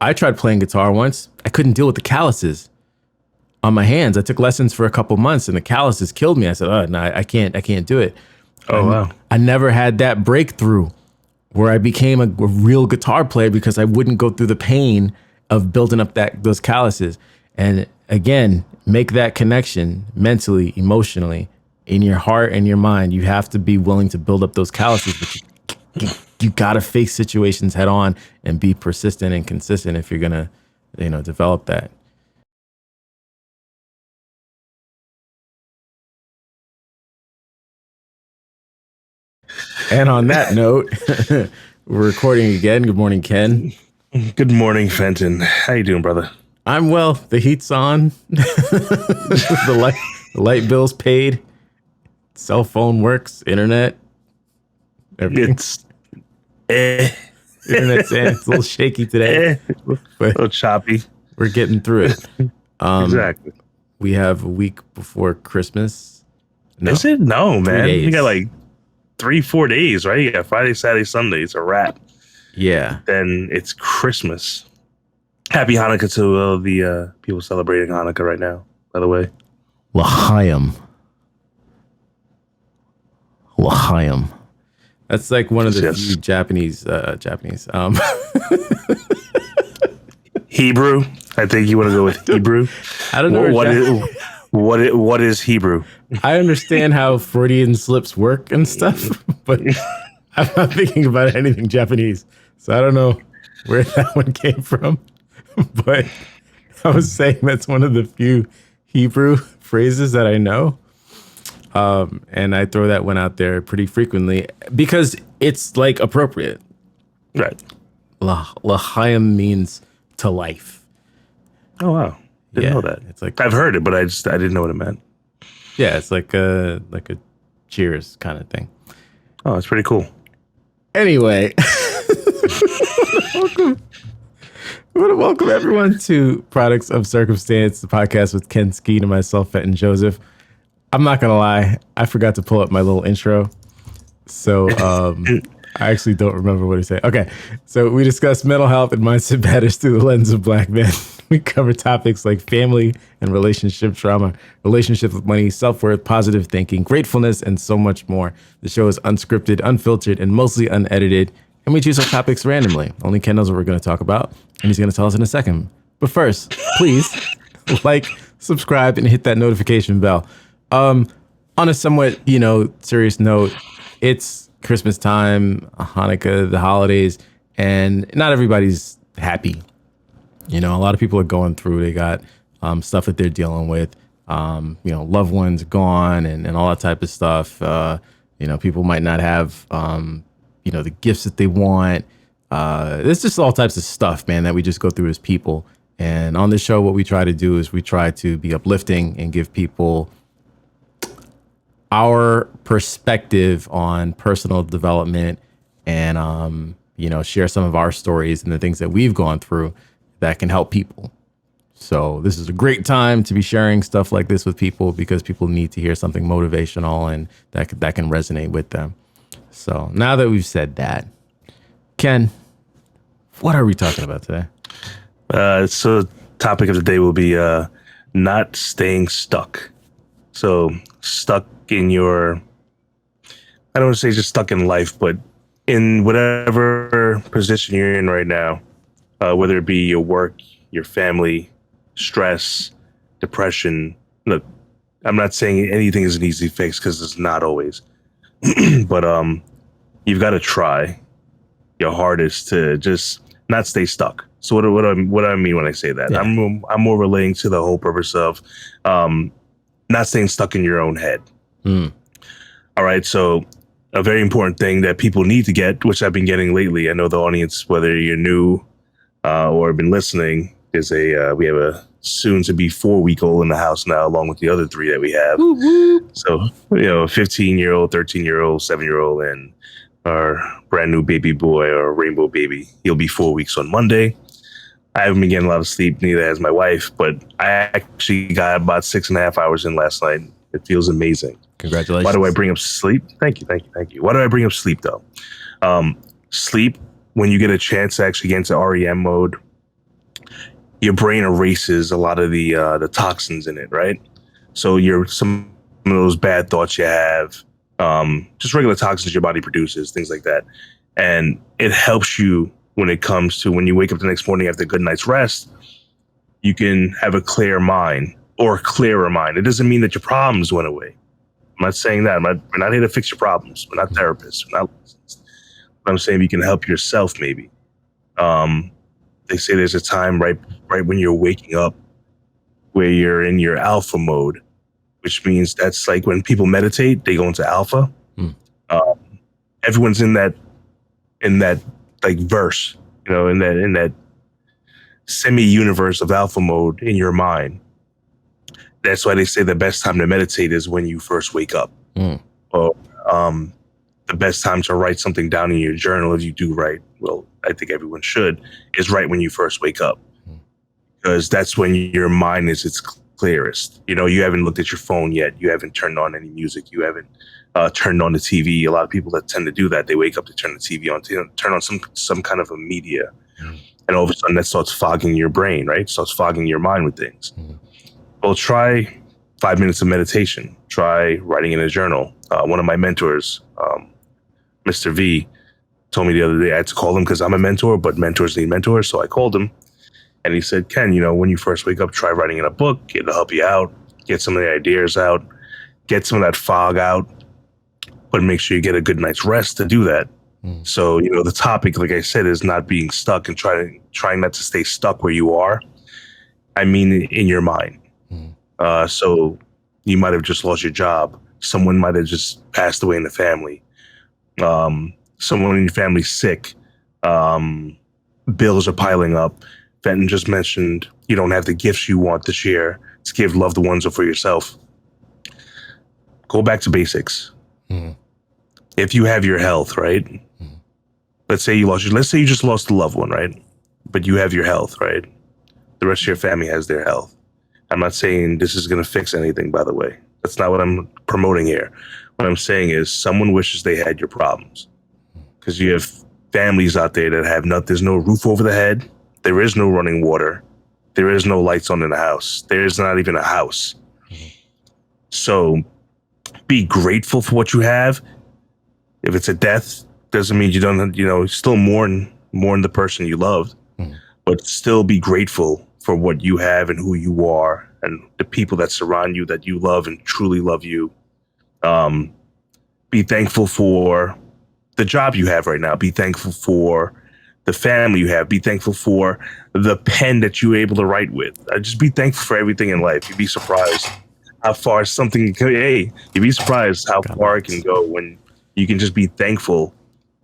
I tried playing guitar once. I couldn't deal with the calluses on my hands. I took lessons for a couple months and the calluses killed me. I said, oh, no, I can't do it. Oh, wow. I never had that breakthrough where I became a real guitar player because I wouldn't go through the pain of building up those calluses. And again, make that connection mentally, emotionally, in your heart and your mind. You have to be willing to build up those calluses, but you got to face situations head on and be persistent and consistent if you're going to, develop that. And on that note, we're recording again. Good morning, Ken. Good morning, Fenton. How you doing, brother? I'm well. The heat's on. the light bill's paid. Cell phone works. Internet. Everything. Internet's it's a little shaky today. But a little choppy. We're getting through it. Exactly. We have a week before Christmas. No, is it? No, man. Days. You got like 3-4 days, right? You got Friday, Saturday, Sunday. It's a wrap. Yeah. Then it's Christmas. Happy Hanukkah to the people celebrating Hanukkah right now, by the way. L'chaim. That's like one of the few Japanese. Hebrew. I think you want to go with Hebrew. I don't know what is Hebrew. I understand how Freudian slips work and stuff, but I'm not thinking about anything Japanese, so I don't know where that one came from. But I was saying that's one of the few Hebrew phrases that I know. And I throw that one out there pretty frequently because it's like appropriate. Right. L'chaim means to life. Oh, wow. Didn't know that. It's like, I've heard it, but I didn't know what it meant. Yeah, it's like a cheers kind of thing. Oh, it's pretty cool. Anyway, welcome everyone to Products of Circumstance, the podcast with Ken Skeen and myself, Fenton Joseph. I'm not gonna lie, I forgot to pull up my little intro, so I actually don't remember what he said. Okay, so we discuss mental health and mindset matters through the lens of Black men. We cover topics like family and relationship trauma, relationships with money, self-worth, positive thinking, gratefulness, and so much more. The show is unscripted, unfiltered, and mostly unedited, and we choose our topics randomly. Only Ken knows what we're going to talk about, and he's going to tell us in a second. But first, please like, subscribe, and hit that notification bell. On a somewhat, serious note, it's Christmas time, Hanukkah, the holidays, and not everybody's happy. A lot of people are going through, they got stuff that they're dealing with, loved ones gone and all that type of stuff. People might not have, the gifts that they want. There's just all types of stuff, man, that we just go through as people. And on this show, what we try to do is we try to be uplifting and give people our perspective on personal development and, share some of our stories and the things that we've gone through that can help people. So this is a great time to be sharing stuff like this with people because people need to hear something motivational and that can resonate with them. So now that we've said that, Ken, what are we talking about today? So topic of the day will be not staying stuck. So stuck in your, I don't want to say just stuck in life, but in whatever position you're in right now, whether it be your work, your family, stress, depression. Look, I'm not saying anything is an easy fix because it's not always, but you've got to try your hardest to just not stay stuck. So what do I mean when I say that? Yeah. I'm more relating to the whole purpose of not staying stuck in your own head. All right, so a very important thing that people need to get, which I've been getting lately. I know the audience, whether you're new or been listening, is we have a soon to be 4-week-old in the house now, along with the other 3 that we have. Woo-hoo. So, a 15-year-old, 13-year-old, 7-year-old, and our brand new baby boy, or rainbow baby. He'll be 4 weeks on Monday. I haven't been getting a lot of sleep, neither has my wife, but I actually got about 6.5 hours in last night. It feels amazing. Congratulations. Why do I bring up sleep? Thank you. Why do I bring up sleep, though? Sleep, when you get a chance to actually get into REM mode, your brain erases a lot of the toxins in it, right? So some of those bad thoughts you have, just regular toxins your body produces, things like that, and it helps you when it comes to when you wake up the next morning after a good night's rest. You can have a clear mind or a clearer mind. It doesn't mean that your problems went away. I'm not saying that. We're not here to fix your problems. We're not therapists. We're not. But I'm saying you can help yourself maybe. Um, they say there's a time right when you're waking up where you're in your alpha mode, which means that's like when people meditate, they go into alpha. Mm. Um, everyone's in that like verse, in that semi-universe of alpha mode in your mind. That's why they say the best time to meditate is when you first wake up. Mm. Or the best time to write something down in your journal, if you do write, well, I think everyone should, is right when you first wake up. Because that's when your mind is its clearest. You haven't looked at your phone yet. You haven't turned on any music. You haven't turned on the TV. A lot of people that tend to do that, they wake up to turn the TV on, to turn on some kind of a media. And all of a sudden that starts fogging your brain, right? Starts fogging your mind with things. Well, try 5 minutes of meditation. Try writing in a journal. One of my mentors, Mr. V, told me the other day I had to call him because I'm a mentor, but mentors need mentors. So I called him and he said, Ken, when you first wake up, try writing in a book. It'll help you out. Get some of the ideas out. Get some of that fog out. But make sure you get a good night's rest to do that. So, the topic, like I said, is not being stuck and trying not to stay stuck where you are. I mean, in your mind. So you might have just lost your job. Someone might have just passed away in the family. Someone in your family's sick. Bills are piling up. Fenton just mentioned you don't have the gifts you want this year to give loved ones or for yourself. Go back to basics. If you have your health, right? Let's say you just lost a loved one, right? But you have your health, right? The rest of your family has their health. I'm not saying this is going to fix anything, by the way. That's not what I'm promoting here. What I'm saying is someone wishes they had your problems. Because you have families out there that have there's no roof over the head. There is no running water. There is no lights on in the house. There is not even a house. So be grateful for what you have. If it's a death, doesn't mean you don't, still mourn the person you loved, but still be grateful for what you have and who you are and the people that surround you that you love and truly love you. Be thankful for the job you have right now. Be thankful for the family you have. Be thankful for the pen that you're able to write with. Just be thankful for everything in life. You'd be surprised how far something can, you'd be surprised how far it can go when you can just be thankful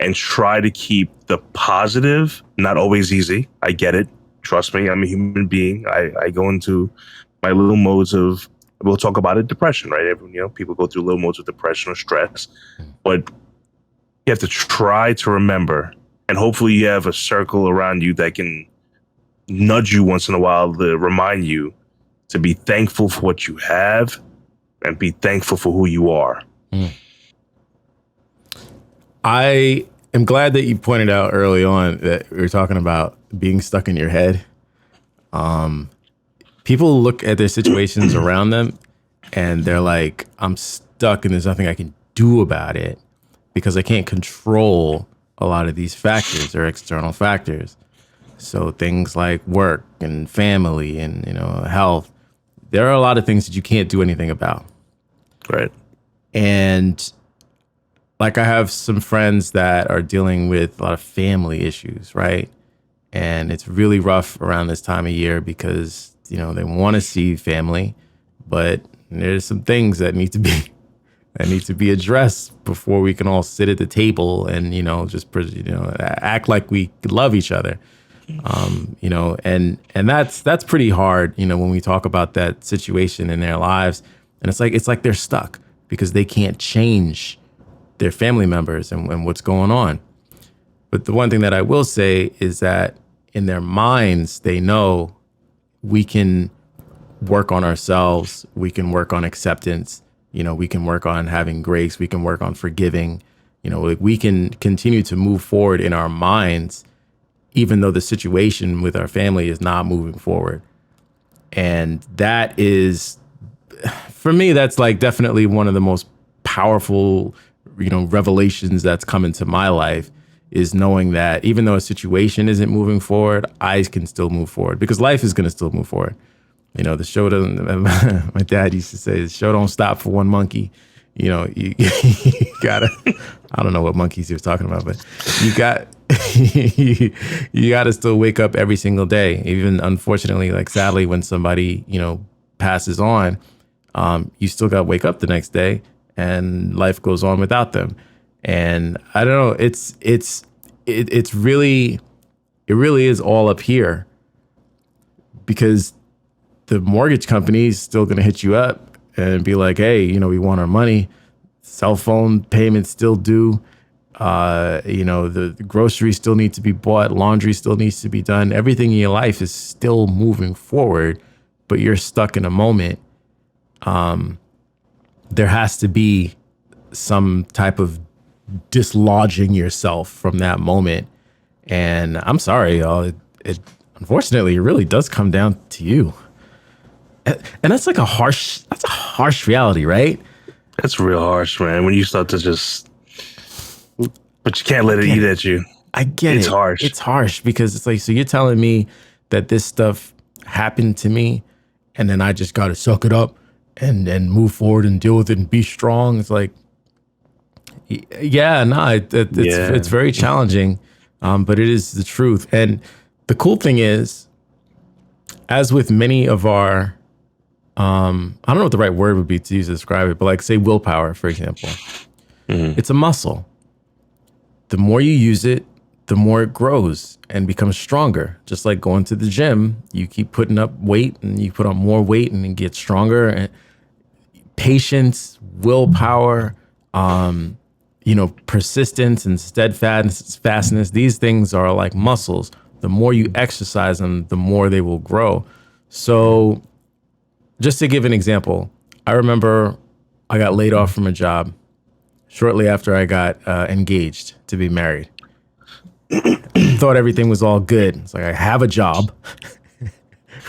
and try to keep the positive. Not always easy. I get it. Trust me, I'm a human being. I go into my little modes of, we'll talk about it, depression, right? Everyone, people go through little modes of depression or stress, but you have to try to remember, and hopefully you have a circle around you that can nudge you once in a while to remind you to be thankful for what you have and be thankful for who you are. I am glad that you pointed out early on that we were talking about being stuck in your head. People look at their situations around them and they're like, I'm stuck and there's nothing I can do about it because I can't control a lot of these factors or external factors. So things like work and family and, health, there are a lot of things that you can't do anything about. Right. And like I have some friends that are dealing with a lot of family issues, right? And it's really rough around this time of year because, they want to see family, but there's some things that need to be addressed before we can all sit at the table and, act like we love each other. And that's pretty hard, when we talk about that situation in their lives. And it's like they're stuck because they can't change their family members and what's going on. But the one thing that I will say is that in their minds, they know we can work on ourselves. We can work on acceptance. We can work on having grace. We can work on forgiving. We can continue to move forward in our minds, even though the situation with our family is not moving forward. And that is, for me, that's like definitely one of the most powerful, revelations that's come into my life, is knowing that even though a situation isn't moving forward, I can still move forward, because life is going to still move forward. The show doesn't, my dad used to say, the show don't stop for one monkey. You gotta, I don't know what monkeys he was talking about, but you got to still wake up every single day. Even unfortunately, like sadly, when somebody, passes on, you still got to wake up the next day, and life goes on without them. And I don't know, it really is all up here, because the mortgage company is still going to hit you up and be like, hey, we want our money. Cell phone payments still due. The groceries still need to be bought. Laundry still needs to be done. Everything in your life is still moving forward, but you're stuck in a moment. There has to be some type of dislodging yourself from that moment. And I'm sorry, y'all. It unfortunately, it really does come down to you. And that's a harsh reality, right? That's real harsh, man. When you start to but you can't let it eat at you. I get it. It's harsh. It's harsh, because it's like, so you're telling me that this stuff happened to me, and then I just got to suck it up and move forward and deal with it and be strong. It's like, yeah, no, it's very challenging, but it is the truth. And the cool thing is, as with many of our, I don't know what the right word would be to use to describe it, but like, say, willpower, for example, it's a muscle. The more you use it, the more it grows and becomes stronger. Just like going to the gym, you keep putting up weight and you put on more weight and it gets stronger. And patience, willpower, persistence and steadfastness, these things are like muscles. The more you exercise them, the more they will grow. So just to give an example, I remember I got laid off from a job shortly after I got engaged to be married. Thought everything was all good. It's like, I have a job.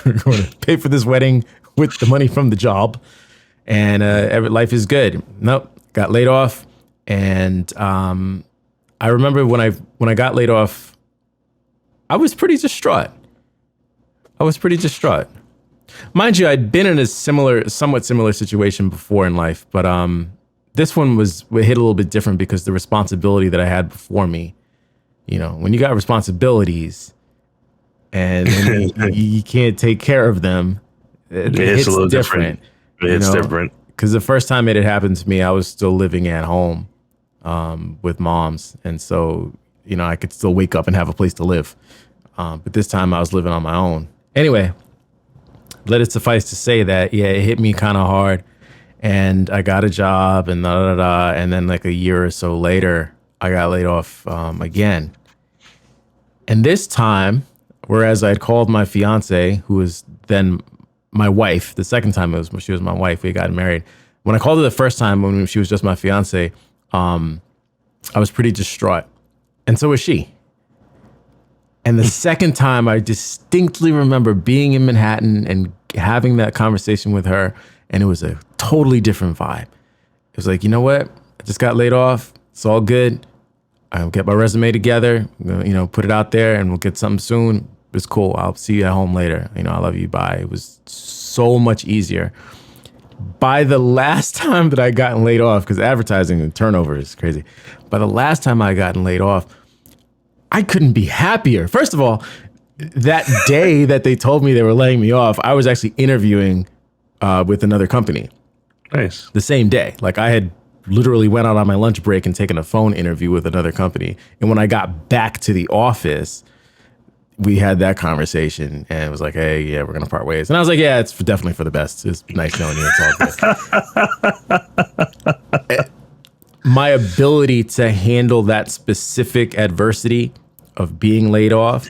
We're going to pay for this wedding with the money from the job, and life is good. Nope, got laid off. And I remember when I got laid off, I was pretty distraught. Mind you, I'd been in a somewhat similar situation before in life, but this one hit a little bit different because the responsibility that I had before me. When you got responsibilities and you can't take care of them, it's a little different. It's different. Because the first time it had happened to me, I was still living at home with moms. And so, I could still wake up and have a place to live. But this time I was living on my own. Anyway, let it suffice to say that, it hit me kind of hard. And I got a job and and then like a year or so later, I got laid off again. And this time, whereas I'd called my fiance, who was then my wife, the second time she was my wife, we got married. When I called her the first time, when she was just my fiance, I was pretty distraught. And so was she. And the second time, I distinctly remember being in Manhattan and having that conversation with her, and it was a totally different vibe. It was like, you know what? I just got laid off. It's all good. I'll get my resume together, put it out there, and we'll get something soon. It's cool. I'll see you at home later. I love you. Bye. It was so much easier. By the last time that I gotten laid off, because advertising and turnover is crazy. By the last time I gotten laid off, I couldn't be happier. First of all, that day that they told me they were laying me off, I was actually interviewing with another company. Nice. The same day. Like, I had literally went out on my lunch break and taken a phone interview with another company. And when I got back to the office, we had that conversation, and it was like, hey, yeah, we're going to part ways. And I was like, yeah, it's definitely for the best. It's nice knowing you. It's all good. My ability to handle that specific adversity of being laid off,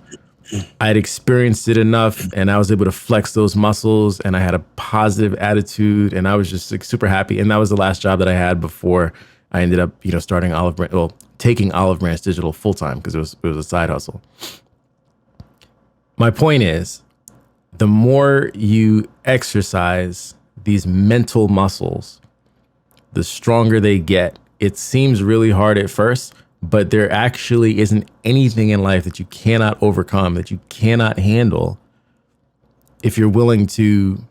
I had experienced it enough, and I was able to flex those muscles, and I had a positive attitude, and I was just like super happy. And that was the last job that I had before I ended up, starting taking Olive Branch Digital full time, because it was a side hustle. My point is, the more you exercise these mental muscles, the stronger they get. It seems really hard at first, but there actually isn't anything in life that you cannot overcome, that you cannot handle if you're willing to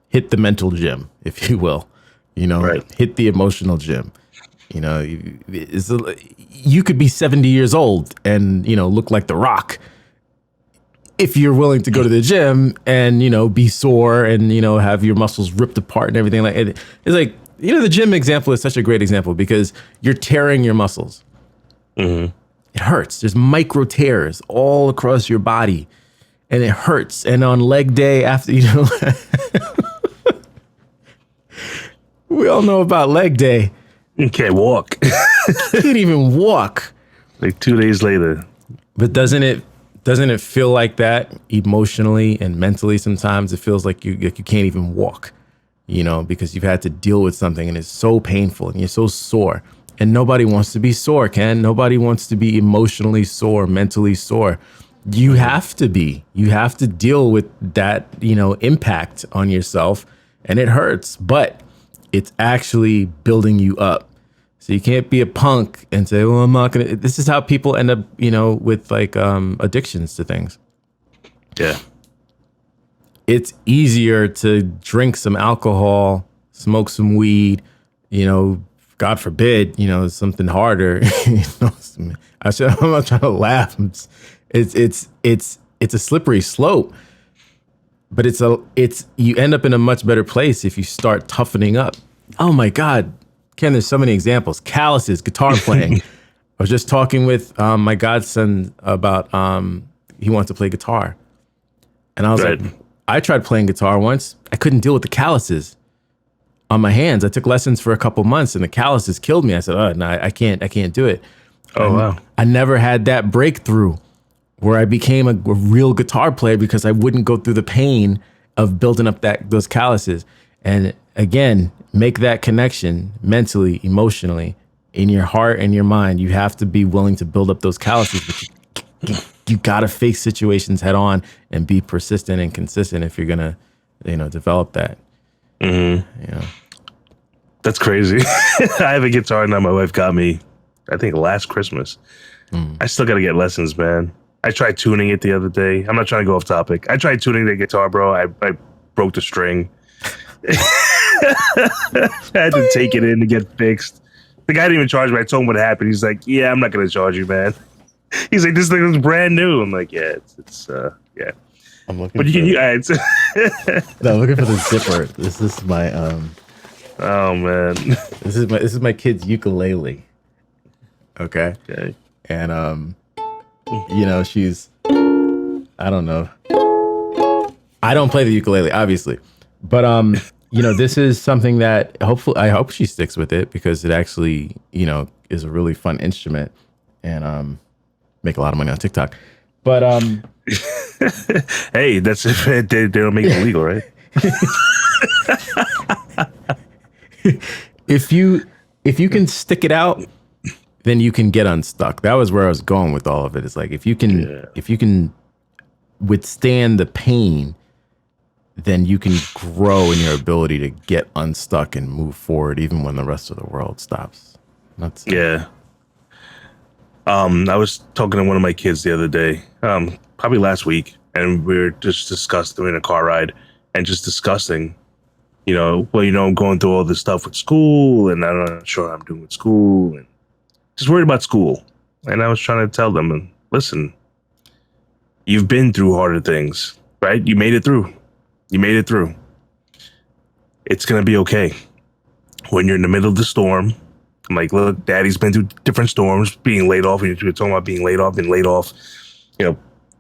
hit the mental gym, if you will, Right. hit the emotional gym. You could be 70 years old and, look like The Rock if you're willing to go to the gym and, be sore and, have your muscles ripped apart and everything like it. It's like, the gym example is such a great example because you're tearing your muscles. Mm-hmm. It hurts. There's micro tears all across your body and it hurts. And on leg day after, we all know about leg day. You can't walk. Can't even walk. Like 2 days later. But doesn't it feel like that emotionally and mentally? Sometimes it feels like you can't even walk, because you've had to deal with something and it's so painful and you're so sore. And nobody wants to be sore, Ken. Nobody wants to be emotionally sore, mentally sore. You have to be. You have to deal with that, impact on yourself, and it hurts, but it's actually building you up. So you can't be a punk and say, well, I'm not going to. This is how people end up, with like addictions to things. Yeah. It's easier to drink some alcohol, smoke some weed, God forbid, something harder. I'm not trying to laugh. It's a slippery slope, but you end up in a much better place if you start toughening up. Oh my God, Ken, there's so many examples. Calluses, guitar playing. I was just talking with my godson about he wants to play guitar, and I was Right. like, I tried playing guitar once. I couldn't deal with the calluses on my hands. I took lessons for a couple months and the calluses killed me. I said, oh, no, I can't do it. Oh, wow. I never had that breakthrough where I became a real guitar player because I wouldn't go through the pain of building up those calluses. And again, make that connection mentally, emotionally, in your heart and your mind. You have to be willing to build up those calluses, but you got to face situations head on and be persistent and consistent if you're going to, develop that. Mm-hmm. That's crazy. I have a guitar now my wife got me, I think last Christmas. I still got to get lessons, man. I tried tuning it the other day. I'm not trying to go off topic. I tried tuning the guitar, bro. I broke the string. I had to take it in to get fixed. The guy didn't even charge me. I told him what happened. He's like, yeah, I'm not going to charge you, man. He's like, this thing is brand new. I'm like, yeah, it's yeah. I'm looking But you can, no, I'm looking for the zipper. This is my oh man. This is my kid's ukulele. Okay. Okay. And she's, I don't know. I don't play the ukulele, obviously. But this is something that I hope she sticks with it because it actually, is a really fun instrument and make a lot of money on TikTok. But hey, that's if they don't make it illegal, right? if you can stick it out, then you can get unstuck. That was where I was going with all of it. It's like if you can withstand the pain, then you can grow in your ability to get unstuck and move forward even when the rest of the world stops. Yeah. I was talking to one of my kids the other day, probably last week, and we were just discussing, we were in a car ride and just discussing, I'm going through all this stuff with school and I'm not sure how I'm doing with school and just worried about school. And I was trying to tell them, listen, you've been through harder things, right? You made it through. It's going to be okay. When you're in the middle of the storm, I'm like, look, daddy's been through different storms, being laid off. You're talking about being laid off,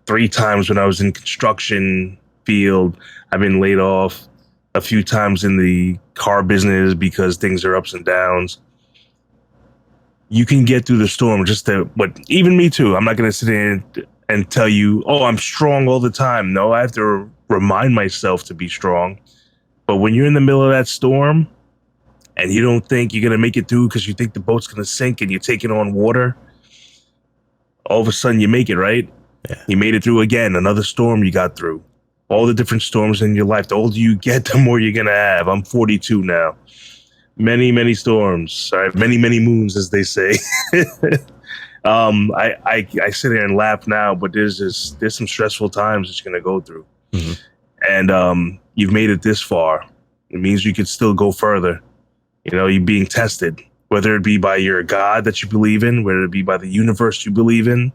3 times when I was in construction field. I've been laid off a few times in the car business because things are ups and downs. You can get through the storm but even me too. I'm not going to sit in and tell you, oh, I'm strong all the time. No, I have to remind myself to be strong. But when you're in the middle of that storm and you don't think you're going to make it through because you think the boat's going to sink and you're taking on water, all of a sudden you make it, right? Yeah. You made it through again, another storm you got through. All the different storms in your life. The older you get, the more you're going to have. I'm 42 now. Many, many storms. All right, many, many moons, as they say. I sit here and laugh now, but there's some stressful times that you're going to go through. Mm-hmm. And you've made it this far. It means you could still go further. You know, you're being tested, whether it be by your God that you believe in, whether it be by the universe you believe in,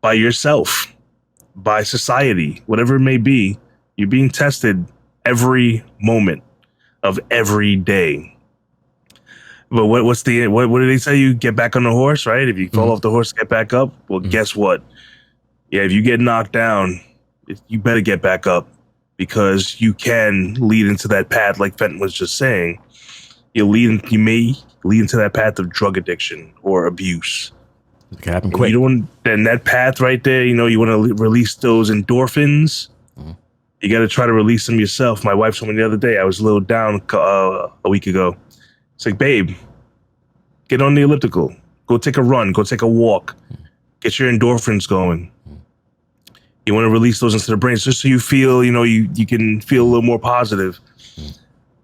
by yourself, by society, whatever it may be. You're being tested every moment of every day. But what do they say? You get back on the horse, right? If you fall off the horse, get back up. Well, guess what? Yeah, if you get knocked down, you better get back up, because you can lead into that path, like Fenton was just saying. You may lead into that path of drug addiction or abuse. It can happen quick. You don't want, and that path right there, you know, you want to release those endorphins. You got to try to release them yourself. My wife told me the other day, I was a little down a week ago. It's like, babe, get on the elliptical. Go take a run. Go take a walk. Get your endorphins going. You want to release those into the brain just so you feel, you know, you can feel a little more positive.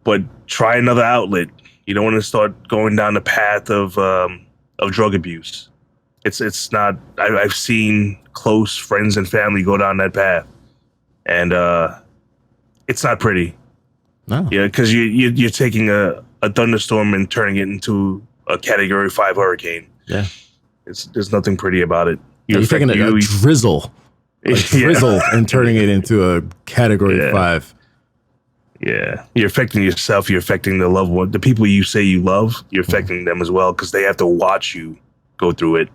But try another outlet. You don't want to start going down the path of drug abuse. It's not. I've seen close friends and family go down that path, and it's not pretty. No. Yeah, because you're taking a thunderstorm and turning it into a Category 5 hurricane. Yeah, there's nothing pretty about it. You're taking a drizzle, and turning it into a Category 5. Yeah, you're affecting yourself. You're affecting the loved one, the people you say you love. You're affecting them as well, because they have to watch you go through it.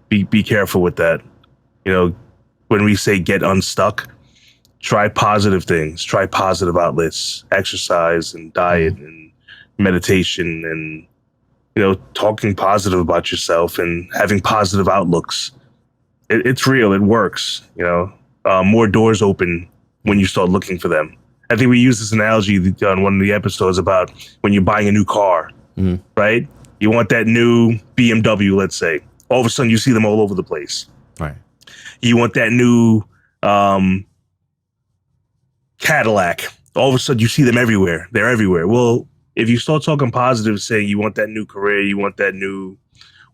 Be careful with that. You know, when we say get unstuck, try positive things. Try positive outlets, exercise and diet and meditation, and, you know, talking positive about yourself and having positive outlooks. It's real. It works. You know, more doors open when you start looking for them. I think we used this analogy on one of the episodes about when you're buying a new car, right? You want that new BMW, let's say. All of a sudden, you see them all over the place. Right. You want that new Cadillac. All of a sudden, you see them everywhere. They're everywhere. Well, if you start talking positive, saying you want that new career, you want that new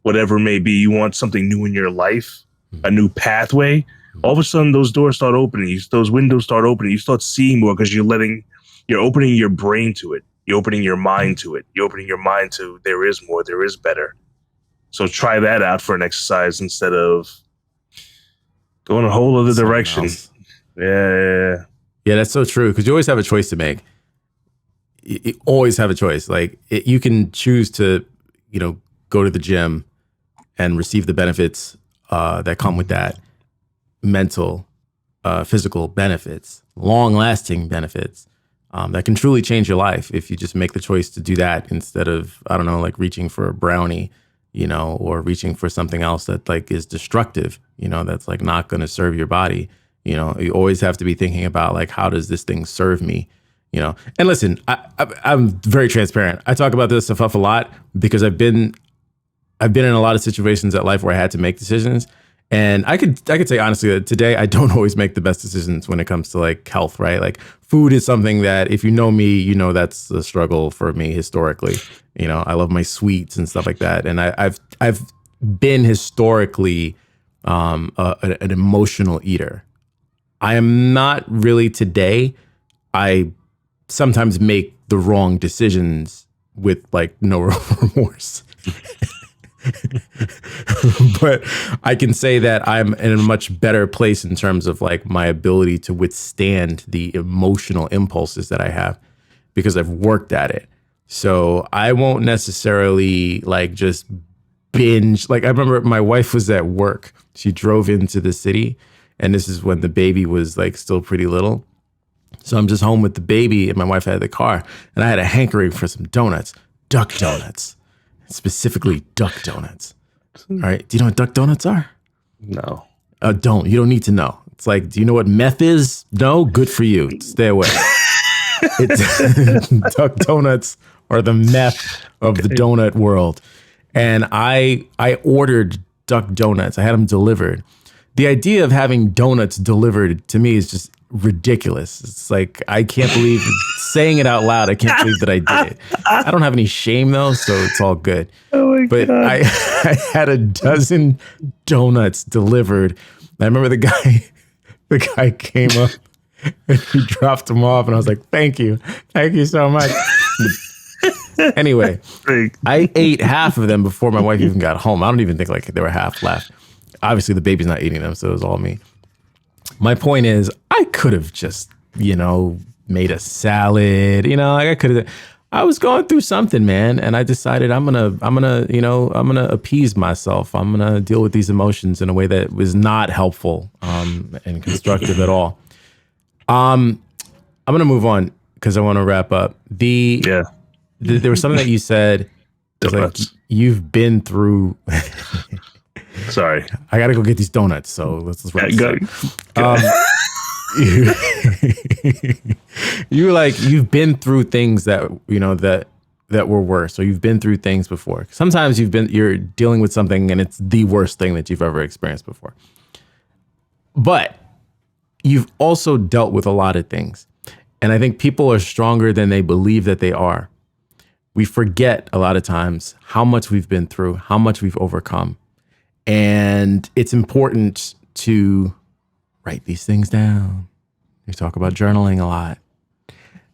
whatever it may be, you want something new in your life, a new pathway, all of a sudden those doors start opening, those windows start opening, you start seeing more, because you're opening your brain to it. You're opening your mind to it. You're opening your mind to there is more, there is better. So try that out for an exercise instead of going a whole other direction. Yeah. Yeah, that's so true, because you always have a choice to make. You always have a choice. Like, you can choose to, you know, go to the gym and receive the benefits that come with that. Mental, physical benefits, long-lasting benefits that can truly change your life if you just make the choice to do that instead of, I don't know, like reaching for a brownie, you know, or reaching for something else that like is destructive, you know, that's like not going to serve your body. You know, you always have to be thinking about like, how does this thing serve me? You know, and listen, I'm very transparent. I talk about this stuff a lot because I've been in a lot of situations at life where I had to make decisions. And I could say honestly that today I don't always make the best decisions when it comes to like health, right? Like food is something that if you know me, you know that's a struggle for me historically. You know, I love my sweets and stuff like that. And I've been historically an emotional eater. I am not really today. I sometimes make the wrong decisions with like no remorse. But I can say that I'm in a much better place in terms of like my ability to withstand the emotional impulses that I have because I've worked at it. So I won't necessarily like just binge. Like I remember my wife was at work. She drove into the city, and this is when the baby was like still pretty little. So I'm just home with the baby, and my wife had the car, and I had a hankering for some donuts, duck donuts. Specifically duck donuts. All right. Do you know what duck donuts are? No. You don't need to know. It's like, do you know what meth is? No? Good for you. Stay away. Duck donuts are the meth of the donut world. And I ordered duck donuts. I had them delivered. the idea of having donuts delivered to me is just ridiculous. It's like, I can't believe saying it out loud. I can't believe that I did it. I don't have any shame though, so it's all good. Oh my But God. I had a dozen donuts delivered. I remember the guy came up and he dropped them off, and I was like, thank you so much. Anyway, I ate half of them before my wife even got home. I don't even think like there were half left. Obviously, the baby's not eating them, so it was all me. My point is, I could have just, made a salad. I was going through something, man, and I decided I'm gonna appease myself. I'm gonna deal with these emotions in a way that was not helpful and constructive at all. I'm gonna move on because I want to wrap up. There was something that you said. Like, you've been through. Sorry, I gotta go get these donuts. So let's wrap go. You've been through things that were worse, or you've been through things before. Sometimes you're dealing with something and it's the worst thing that you've ever experienced before. But you've also dealt with a lot of things, and I think people are stronger than they believe that they are. We forget a lot of times how much we've been through, how much we've overcome. And it's important to write these things down. We talk about journaling a lot.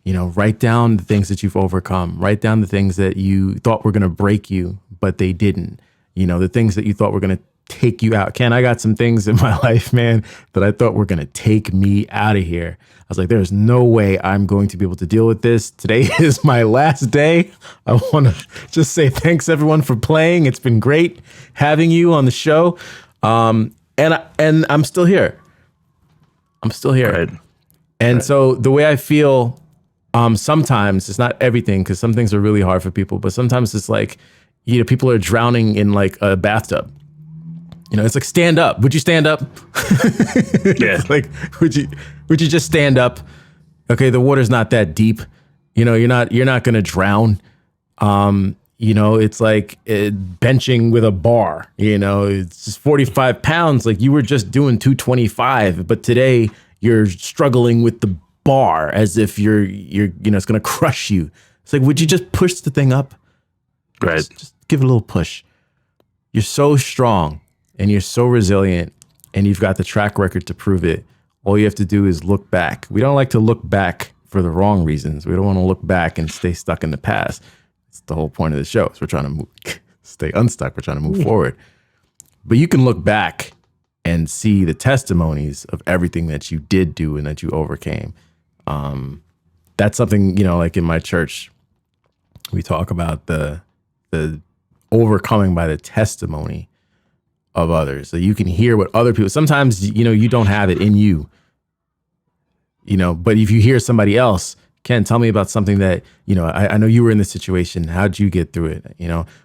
Write down the things that you've overcome. Write down the things that you thought were going to break you, but they didn't. The things that you thought were going to take you out. Ken, I got some things in my life, man, that I thought were going to take me out of here. I was like, there's no way I'm going to be able to deal with this. Today is my last day. I want to just say thanks everyone for playing. It's been great having you on the show. And I'm still here. Right. And so the way I feel, sometimes it's not everything, because some things are really hard for people, but sometimes it's like, people are drowning in like a bathtub. It's like, stand up. Would you stand up? Yeah. Like, would you just stand up? Okay, the water's not that deep. You're not going to drown. It's like benching with a bar. It's just 45 pounds. Like, you were just doing 225, but today you're struggling with the bar as if you're it's going to crush you. It's like, would you just push the thing up? Right. Just give it a little push. You're so strong. And you're so resilient, and you've got the track record to prove it. All you have to do is look back. We don't like to look back for the wrong reasons. We don't want to look back and stay stuck in the past. It's the whole point of the show. Is we're trying to stay unstuck. We're trying to move forward. But you can look back and see the testimonies of everything that you did do and that you overcame. That's something, like in my church, we talk about the overcoming by the testimony of others. So you can hear what other people, sometimes, you don't have it in you, but if you hear somebody else, Ken, tell me about something that, I know you were in this situation. How'd you get through it?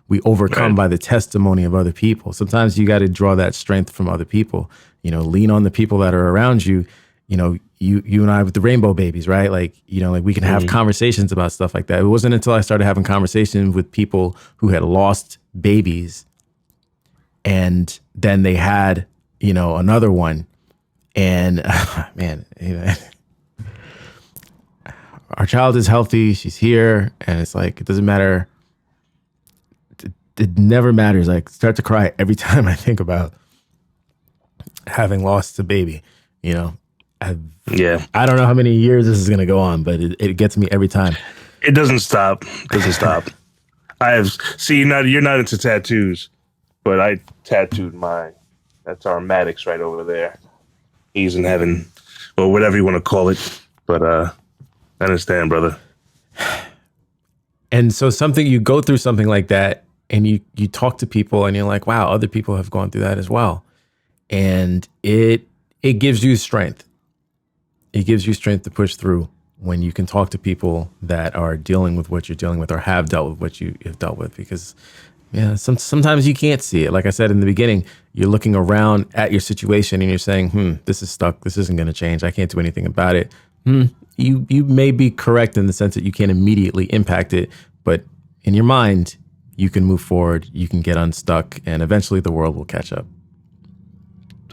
We overcome by the testimony of other people. Sometimes you got to draw that strength from other people, lean on the people that are around you. You and I with the rainbow babies, right? Like, like we can have conversations about stuff like that. It wasn't until I started having conversations with people who had lost babies, and then they had, another one. And man, our child is healthy. She's here. And it's like, it doesn't matter. It never matters. I start to cry every time I think about having lost a baby. I don't know how many years this is going to go on, but it gets me every time. It doesn't stop. You're not into tattoos. But I tattooed mine. That's our Maddox right over there. He's in heaven, or whatever you want to call it. But I understand, brother. And so you go through something like that, and you talk to people, and you're like, wow, other people have gone through that as well. And it gives you strength. It gives you strength to push through when you can talk to people that are dealing with what you're dealing with, or have dealt with what you have dealt with, because sometimes you can't see it. Like I said in the beginning, you're looking around at your situation and you're saying, this is stuck. This isn't going to change. I can't do anything about it. You may be correct in the sense that you can't immediately impact it, but in your mind, you can move forward. You can get unstuck, and eventually the world will catch up.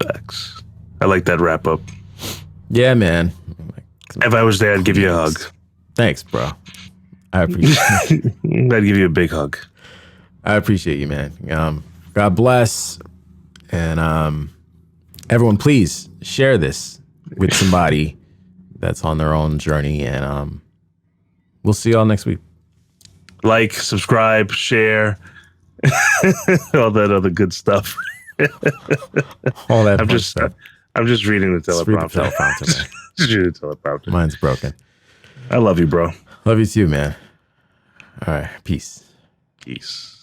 Facts. I like that wrap up. Yeah, man. If I was there, I'd give you a hug. Thanks, bro. I appreciate it. I'd give you a big hug. I appreciate you, man. God bless. And everyone, please share this with somebody that's on their own journey. And we'll see y'all next week. Like, subscribe, share, all that other good stuff. All that. I'm just reading the teleprompter. Man. Just reading the teleprompter. Mine's broken. I love you, bro. Love you too, man. All right. Peace. Peace.